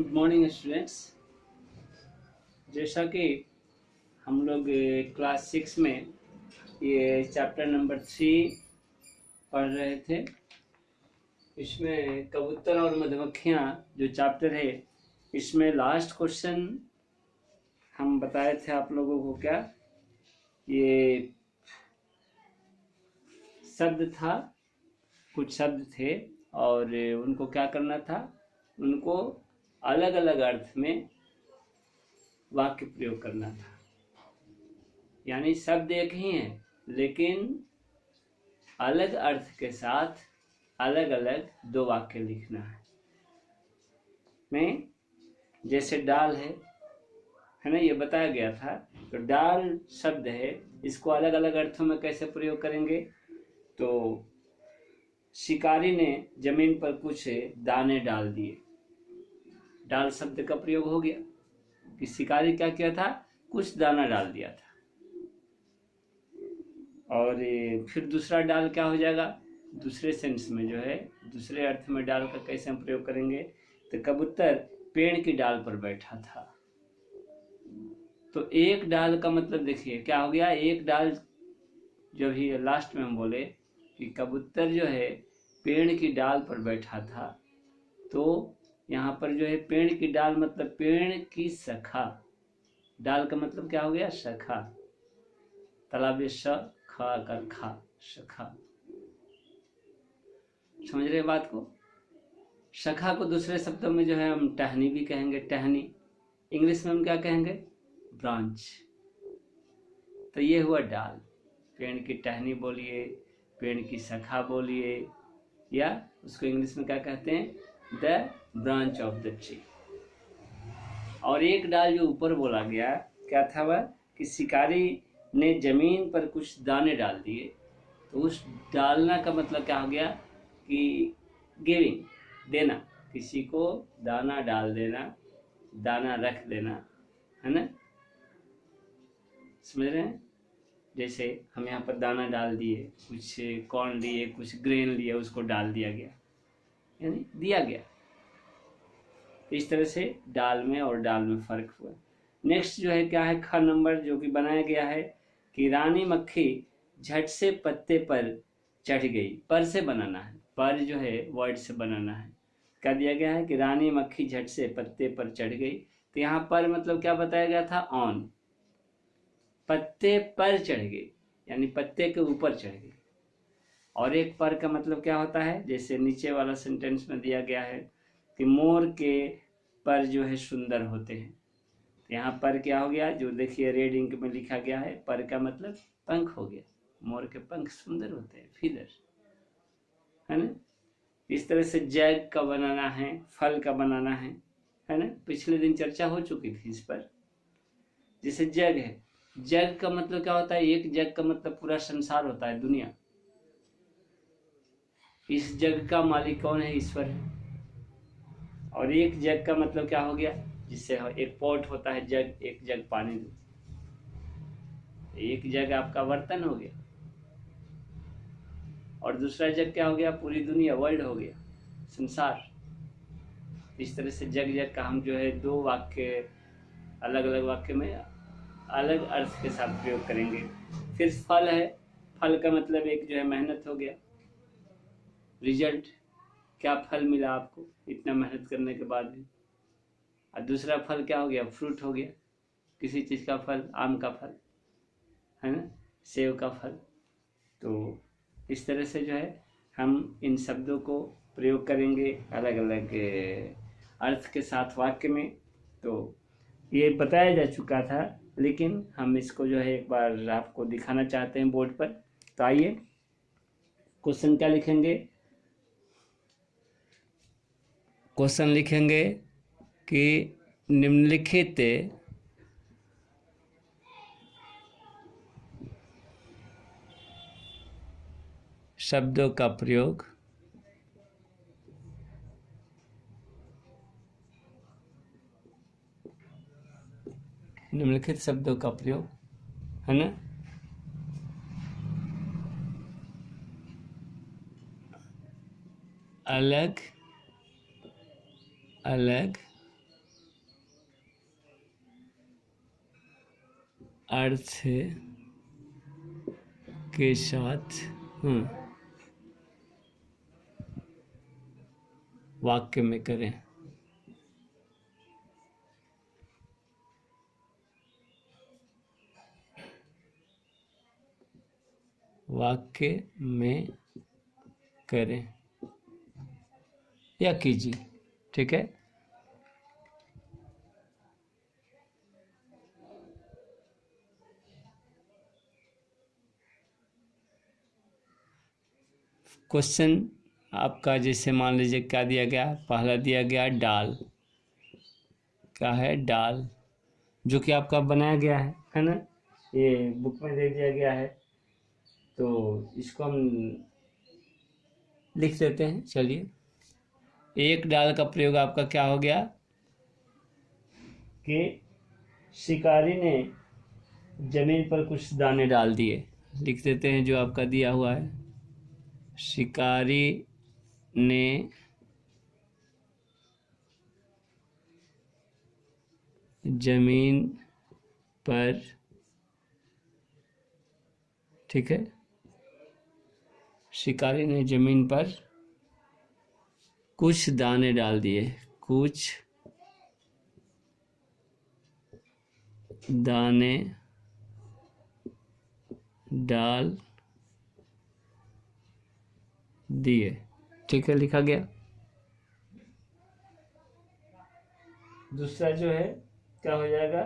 Good morning students. जैसा कि हम लोग क्लास 6 में ये चैप्टर नंबर 3 पढ़ रहे थे, इसमें कबूतर और मधुमक्खियाँ जो चैप्टर है, इसमें लास्ट क्वेश्चन हम बताए थे आप लोगों को। क्या ये शब्द था, कुछ शब्द थे और उनको क्या करना था, उनको अलग अलग अर्थ में वाक्य प्रयोग करना था। यानी शब्द एक ही है लेकिन अलग अर्थ के साथ अलग अलग दो वाक्य लिखना है। में जैसे डाल है ना, ये बताया गया था। तो डाल शब्द है, इसको अलग अलग अर्थों में कैसे प्रयोग करेंगे। तो शिकारी ने जमीन पर कुछ दाने डाल दिए, डाल शब्द का प्रयोग हो गया कि शिकारी क्या किया था, कुछ दाना डाल दिया था। और फिर दूसरा डाल क्या हो जाएगा, दूसरे सेंस में जो है, दूसरे अर्थ में डाल का कैसे हम प्रयोग करेंगे। तो कबूतर पेड़ की डाल पर बैठा था। तो एक डाल का मतलब देखिए क्या हो गया, एक डाल जो भी लास्ट में हम बोले कि कबूतर जो है पेड़ की डाल पर बैठा था। तो यहाँ पर जो है पेड़ की डाल मतलब पेड़ की शाखा, डाल का मतलब क्या हो गया, शाखा। तालाब श खा कर खा, शाखा। समझ रहे बात को। शाखा को दूसरे शब्दों में जो है हम टहनी भी कहेंगे, टहनी। इंग्लिश में हम क्या कहेंगे, ब्रांच। तो ये हुआ डाल। पेड़ की टहनी बोलिए, पेड़ की शाखा बोलिए, या उसको इंग्लिश में क्या कहते हैं, the branch of the tree. और एक डाल जो ऊपर बोला गया क्या था वह, कि शिकारी ने जमीन पर कुछ दाने डाल दिए। तो उस डालना का मतलब क्या हो गया कि गिविंग, देना, किसी को दाना डाल देना, दाना रख देना, है ना। समझ रहे हैं। जैसे हम यहाँ पर दाना डाल दिए, कुछ कॉर्न लिए, कुछ ग्रेन लिए, उसको डाल दिया गया, यानी दिया गया। इस तरह से डाल में और डाल में फर्क हुआ। नेक्स्ट जो है क्या है, ख नंबर जो कि बनाया गया है कि रानी मक्खी झट से पत्ते पर चढ़ गई। पर से बनाना है, पर जो है वर्ड से बनाना है। क्या दिया गया है कि रानी मक्खी झट से पत्ते पर चढ़ गई। तो यहाँ पर मतलब क्या बताया गया था, ऑन, पत्ते पर चढ़ गई, यानी पत्ते के ऊपर चढ़ गई। और एक पर का मतलब क्या होता है, जैसे नीचे वाला सेंटेंस में दिया गया है कि मोर के पर जो है सुंदर होते हैं। तो यहाँ पर क्या हो गया, जो देखिए रेड इंक में लिखा गया है, पर का मतलब पंख हो गया। मोर के पंख सुंदर होते हैं, फीदर, है ना। इस तरह से जग का बनाना है, फल का बनाना है ना। पिछले दिन चर्चा हो चुकी थी इस पर। जैसे जग है, जग का मतलब क्या होता है, एक जग का मतलब पूरा संसार होता है, दुनिया। इस जग का मालिक कौन है, ईश्वर है। और एक जग का मतलब क्या हो गया, जिससे एक पॉट होता है जग, एक जग पानी दो, एक जग आपका बर्तन हो गया। और दूसरा जग क्या हो गया, पूरी दुनिया, वर्ल्ड हो गया, संसार। इस तरह से जग जग का हम जो है दो वाक्य, अलग अलग वाक्य में अलग अर्थ के साथ प्रयोग करेंगे। फिर फल है, फल का मतलब एक जो है मेहनत हो गया, रिजल्ट, क्या फल मिला आपको इतना मेहनत करने के बाद भी। और दूसरा फल क्या हो गया, फ्रूट हो गया, किसी चीज़ का फल, आम का फल, है ना, सेब का फल। तो इस तरह से जो है हम इन शब्दों को प्रयोग करेंगे अलग अलग अर्थ के साथ वाक्य में। तो ये बताया जा चुका था, लेकिन हम इसको जो है एक बार आपको दिखाना चाहते हैं बोर्ड पर। तो आइए, क्वेश्चन क्या लिखेंगे, क्वेश्चन लिखेंगे कि निम्नलिखित शब्दों का प्रयोग निम्नलिखित शब्दों का प्रयोग, है ना, अलग अलग अर्थ के साथ वाक्य में करें। वाक्य में करें या कीजिए। ठीक है, क्वेश्चन आपका जैसे मान लीजिए क्या दिया गया, पहला दिया गया डाल, क्या है डाल, जो कि आपका बनाया गया है ना, ये बुक में दे दिया गया है, तो इसको हम लिख देते हैं। चलिए, एक डाल का प्रयोग आपका क्या हो गया कि शिकारी ने जमीन पर कुछ दाने डाल दिए। लिख देते हैं जो आपका दिया हुआ है, शिकारी ने जमीन पर, ठीक है, शिकारी ने जमीन पर कुछ दाने डाल दिए, कुछ दाने डाल दिए। ठीक है, लिखा गया। दूसरा जो है क्या हो जाएगा,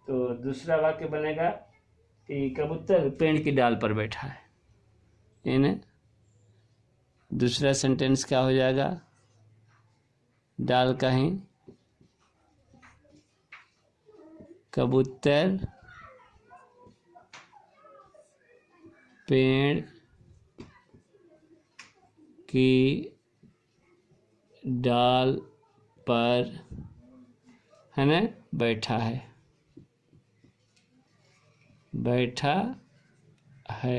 तो दूसरा वाक्य बनेगा कि कबूतर पेड़ की डाल पर बैठा है। यानी दूसरा सेंटेंस क्या हो जाएगा, डाल कहीं, कबूतर पेड़ की डाल पर, है ना, बैठा है, बैठा है।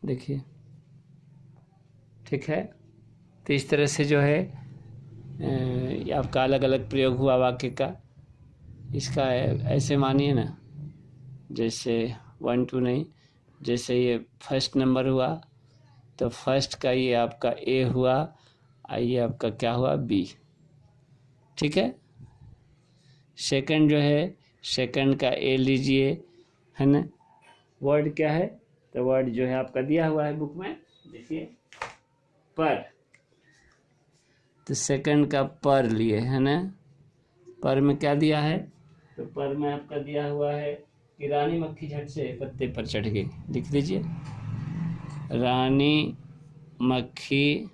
देखिए, ठीक है, तो इस तरह से जो है आपका अलग अलग प्रयोग हुआ वाक्य का। इसका ऐसे मानिए ना, जैसे 1 2 नहीं, जैसे ये फर्स्ट नंबर हुआ तो फर्स्ट का ये आपका ए हुआ, ये आपका क्या हुआ बी। ठीक है, सेकंड जो है, सेकंड का ए लीजिए, है ना, वर्ड क्या है, तो वर्ड जो है आपका दिया हुआ है बुक में, देखिए पर, तो सेकंड का पर लिए, है ना, पर में क्या दिया है, तो पर में आपका दिया हुआ है कि रानी मक्खी झट से पत्ते पर चढ़ गई। लिख दीजिए, रानी मक्खी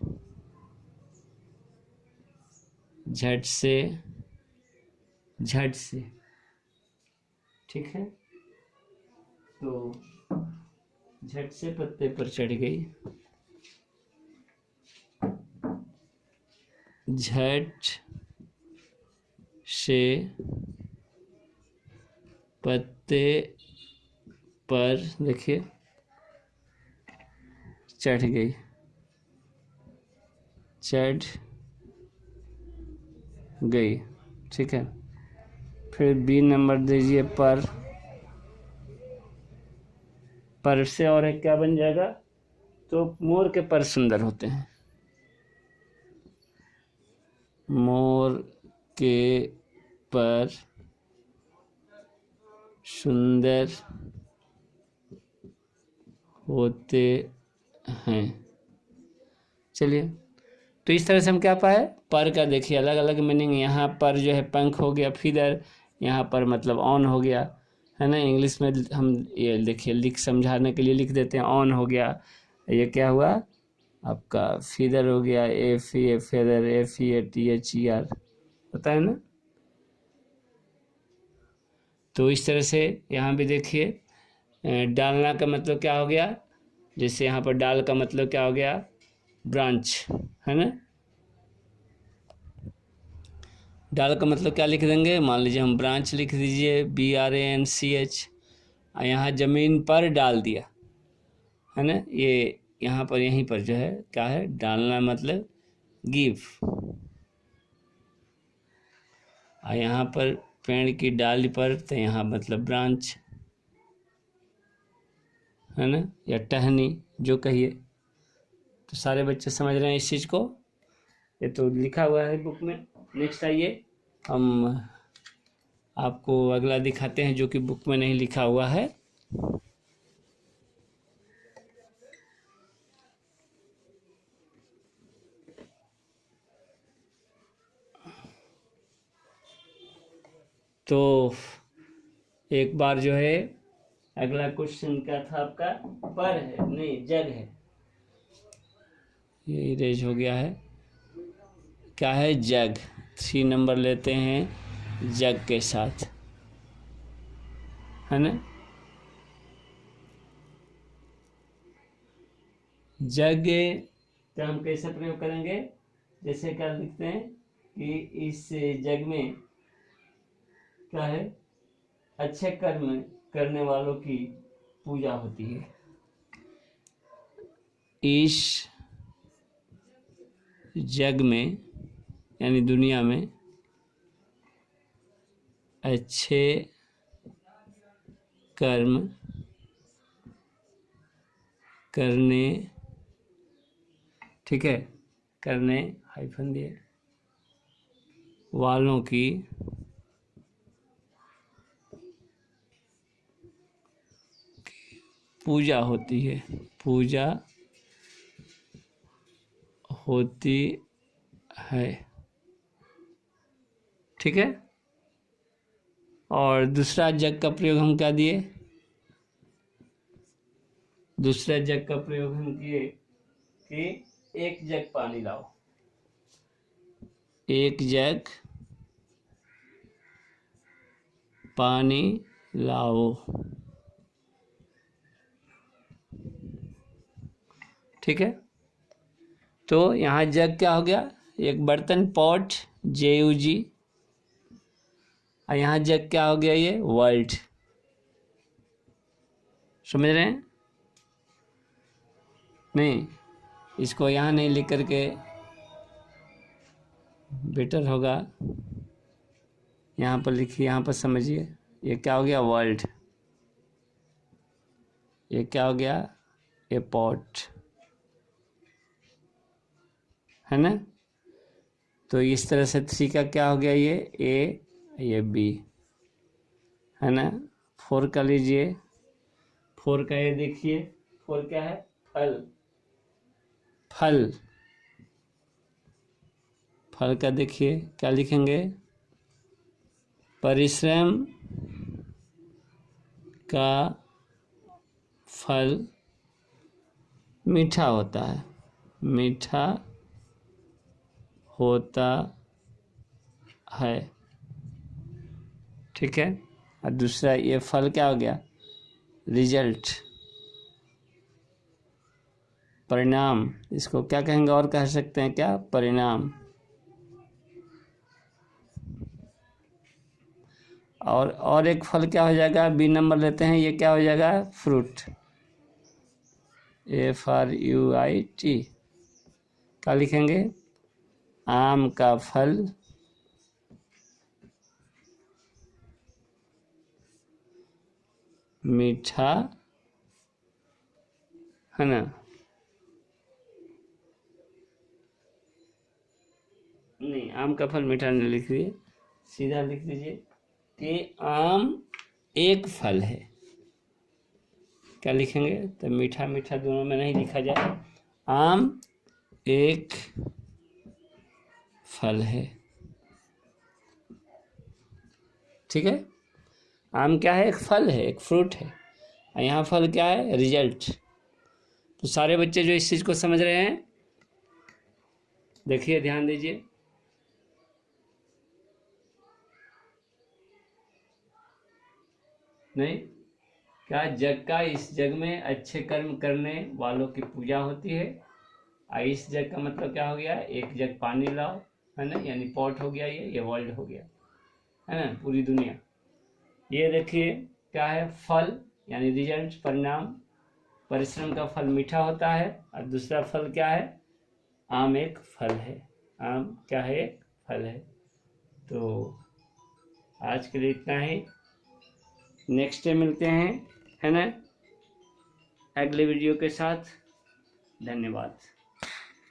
झट से, ठीक है, तो झट से पत्ते पर चढ़ गई, झट से पत्ते पर, देखिए, चढ़ गई, चढ़ गई। ठीक है, फिर बी नंबर दीजिए पर से और एक क्या बन जाएगा, तो मोर के पर सुंदर होते हैं, मोर के पर सुंदर होते हैं। चलिए, तो इस तरह से हम क्या पाए, पर का देखिए अलग अलग मीनिंग। यहाँ पर जो है पंख हो गया, फीदर, यहाँ पर मतलब ऑन हो गया, है ना। इंग्लिश में हम ये देखिए लिख समझाने के लिए लिख देते हैं, ऑन हो गया, ये क्या हुआ आपका फीदर हो गया, F E A feather, F E A T H E R, पता है ना। तो इस तरह से यहाँ भी देखिए डालना का मतलब क्या हो गया, जैसे यहाँ पर डाल का मतलब क्या हो गया, ब्रांच, है ना। डाल का मतलब क्या लिख देंगे, मान लीजिए हम ब्रांच लिख दीजिए, BRANCH। यहाँ जमीन पर डाल दिया, है ना, ये यहाँ पर यहीं पर जो है क्या है, डालना मतलब गिव। यहाँ पर पेड़ की डाली पर, तो यहाँ मतलब ब्रांच, है ना, या टहनी, जो कहिए। तो सारे बच्चे समझ रहे हैं इस चीज़ को, ये तो लिखा हुआ है बुक में। नेक्स्ट आइए, हम आपको अगला दिखाते हैं जो कि बुक में नहीं लिखा हुआ है। तो एक बार जो है, अगला क्वेश्चन क्या था आपका, पर है नहीं जग है, ये इरेज हो गया है। क्या है, जग। 3 नंबर लेते हैं जग के साथ, है ना। जग तो हम कैसे प्रयोग करेंगे, जैसे क्या लिखते हैं कि इस जग में क्या है, अच्छे कर्म करने वालों की पूजा होती है। इस जग में यानी दुनिया में अच्छे कर्म करने, ठीक है, करने हाइफन दिए वालों की पूजा होती है, पूजा होती है, ठीक है। और दूसरा जग का प्रयोग हम क्या दिए, दूसरा जग का प्रयोग हम किए कि एक जग पानी लाओ, एक जग पानी लाओ, ठीक है। तो यहाँ जग क्या हो गया, एक बर्तन, पॉट, JUG। और यहाँ जग क्या हो गया, ये वर्ल्ड। समझ रहे हैं, नहीं इसको यहाँ नहीं लिख करके बेटर होगा, यहाँ पर लिखिए, यहाँ पर समझिए। ये क्या हो गया, वर्ल्ड। ये क्या हो गया, ये पॉट, है ना। तो इस तरह से 3 का क्या हो गया, ये A, ये B, है ना। 4 का लीजिए, 4 का ये देखिए, 4 क्या है, फल। फल, फल का देखिए क्या लिखेंगे, परिश्रम का फल मीठा होता है, मीठा होता है, ठीक है। और दूसरा ये फल क्या हो गया, रिजल्ट, परिणाम। इसको क्या कहेंगे, और कह सकते हैं क्या, परिणाम। और एक फल क्या हो जाएगा, B नंबर लेते हैं, ये क्या हो जाएगा, फ्रूट, FRUIT। क्या लिखेंगे, आम का फल मीठा, है ना। नहीं, आम का फल मीठा नहीं लिख दीजिए, सीधा लिख दीजिए कि आम एक फल है। क्या लिखेंगे, तो मीठा मीठा दोनों में नहीं लिखा जाए, आम एक फल है, ठीक है। आम क्या है, एक फल है, एक फ्रूट है। और यहाँ फल क्या है, रिजल्ट। तो सारे बच्चे जो इस चीज़ को समझ रहे हैं, देखिए ध्यान दीजिए। नहीं, क्या जग का, इस जग में अच्छे कर्म करने वालों की पूजा होती है। और इस जग का मतलब क्या हो गया, एक जग पानी लाओ, है ना, यानी पॉट हो गया, ये वर्ल्ड हो गया, है ना, पूरी दुनिया। ये देखिए क्या है, फल यानी रिजल्ट, परिणाम, परिश्रम का फल मीठा होता है। और दूसरा फल क्या है, आम एक फल है, आम क्या है, एक फल है। तो आज के लिए इतना ही, नेक्स्ट डे मिलते हैं, है ना। अगले वीडियो के साथ। धन्यवाद।